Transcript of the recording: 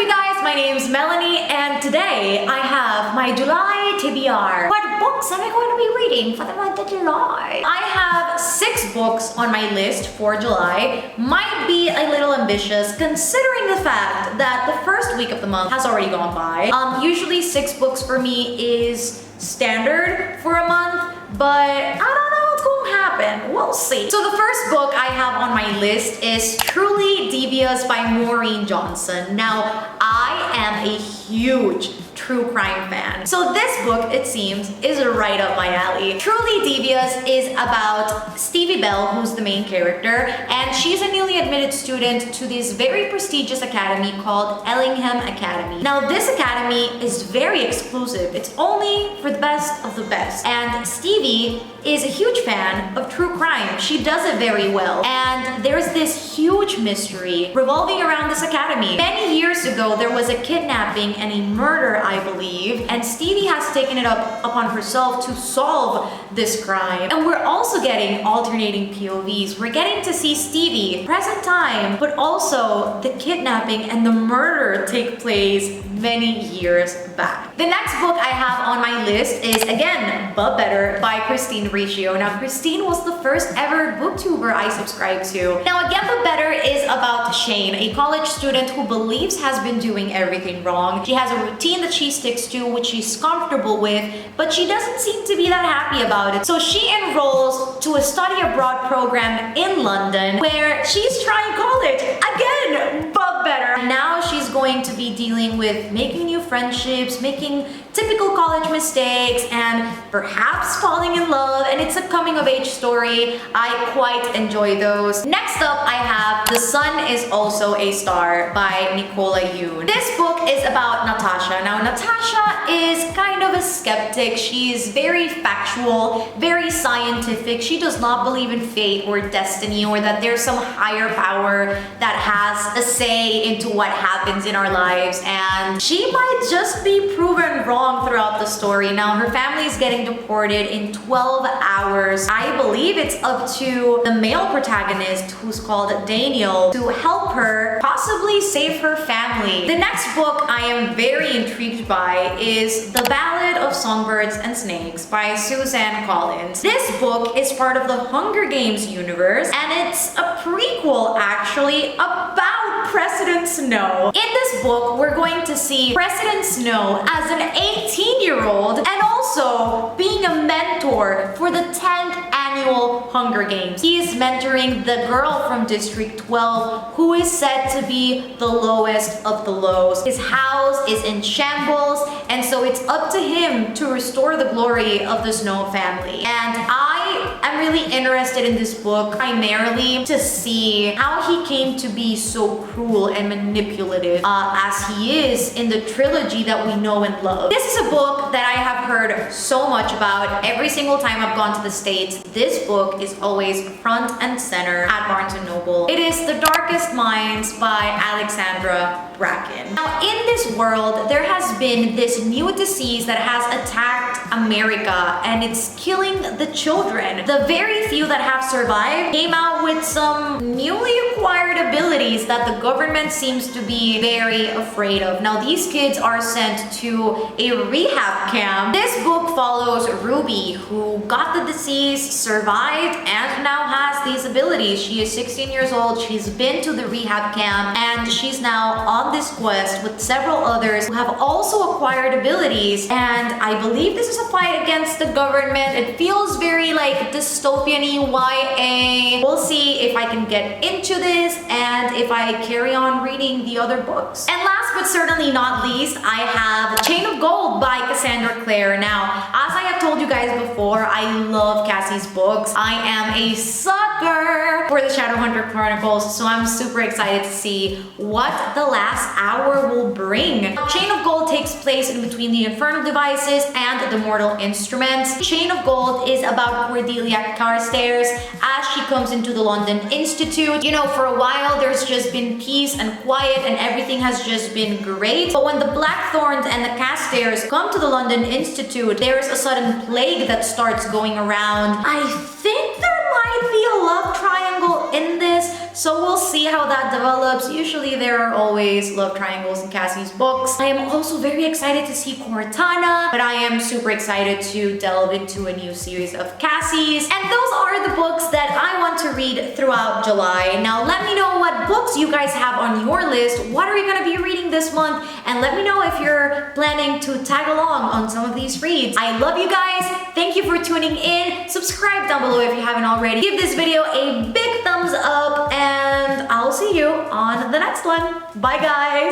up, you guys? My name's Melanie, and today I have my July TBR. What books am I going to be reading for the month of July? I have 6 books on my list for July. Might be a little ambitious considering the fact that the first week of the month has already gone by. Usually 6 books for me is standard for a month, but I don't know what's going to happen. We'll see. So the first book I have on my list is Truly Devious by Maureen Johnson. Now, I am a huge true crime fan. So this book, it seems, is right up my alley. Truly Devious is about Stevie Bell, who's the main character, and she's a newly admitted student to this very prestigious academy called Ellingham Academy. Now, this academy is very exclusive. It's only for the best of the best. And Stevie is a huge fan of true crime. She does it very well. And there's this huge mystery revolving around this academy. Many years ago, there was a kidnapping and a murder, I believe, and Stevie has taken it upon herself to solve this crime. And we're also getting alternating POVs. We're getting to see Stevie, present time, but also the kidnapping and the murder take place many years back. The next book I have on my list is, again, But Better by Riccio. Now, Christine was the first ever booktuber I subscribed to. Now, again, But Better is about Shane, a college student who believes has been doing everything wrong. She has a routine that she sticks to, which she's comfortable with, but she doesn't seem to be that happy about it. So she enrolls to a study abroad program in London where she's trying college. Again, But Better. And now she's going to be dealing with making new friendships, making typical college mistakes, and perhaps falling in love, and it's a coming of age story. I quite enjoy those. Next up, I have The Sun Is Also a Star by Nicola Yoon. This book is about Natasha. Now, Natasha is kind of a skeptic. She is very factual, very scientific. She does not believe in fate or destiny or that there's some higher power that has a say into what happens in our lives, and she might just be proven wrong throughout the story. Now, her family is getting deported in 12 hours. I believe it's up to the male protagonist, who's called Daniel, to help her possibly save her family. The next book I am very intrigued by is The Ballad of Songbirds and Snakes by Suzanne Collins. This book is part of the Hunger Games universe, and it's a prequel, actually, about President Snow. In this book, we're going to see President Snow as an 18-year-old and also being a mentor for the 10th annual Hunger Games. He is mentoring the girl from District 12 who is said to be the lowest of the lows. His house is in shambles, and so it's up to him to restore the glory of the Snow family. And I am really interested in this book primarily to see how he came to be so cruel and manipulative as he is in the trilogy that we know and love. This is a book that I have heard so much about every single time I've gone to the States. This book is always front and center at Barnes & Noble. It is The Darkest Minds by Alexandra. Bracken. Now, in this world, there has been this new disease that has attacked America, and it's killing the children. The very few that have survived came out with some newly acquired abilities that the government seems to be very afraid of. Now, these kids are sent to a rehab camp. This book follows Ruby, who got the disease, survived, and now has these abilities. She is 16 years old. She's been to the rehab camp, and she's now on this quest with several others who have also acquired abilities, and I believe this is a fight against the government. It feels very like dystopian-y YA. We'll see if I can get into this and if I carry on reading the other books. And last but certainly not least, I have Chain of Gold by Cassandra Clare. Now, as I have told you guys before, I love Cassie's books. I am a sucker for the Shadowhunter Chronicles, so I'm super excited to see what the last hour will bring. Chain of Gold takes place in between the Infernal Devices and the Mortal Instruments. Chain of Gold is about Cordelia Carstairs as she comes into the London Institute. You know, for a while there's just been peace and quiet and everything has just been great. But when the Blackthorns and the Carstairs come to the London Institute, there's a sudden plague that starts going around. I think there might be a love triangle in this so we'll see how that develops. Usually there are always love triangles in Cassie's books. I am also very excited to see Cortana, but I am super excited to delve into a new series of Cassie's. And those are the books that I want to read throughout July. Now let me know what books you guys have on your list. What are you gonna be reading this month? And let me know if you're planning to tag along on some of these reads. I love you guys. Thank you for tuning in. Subscribe down below if you haven't already. Give this video a big thumbs up and I'll see you on the next one. Bye guys.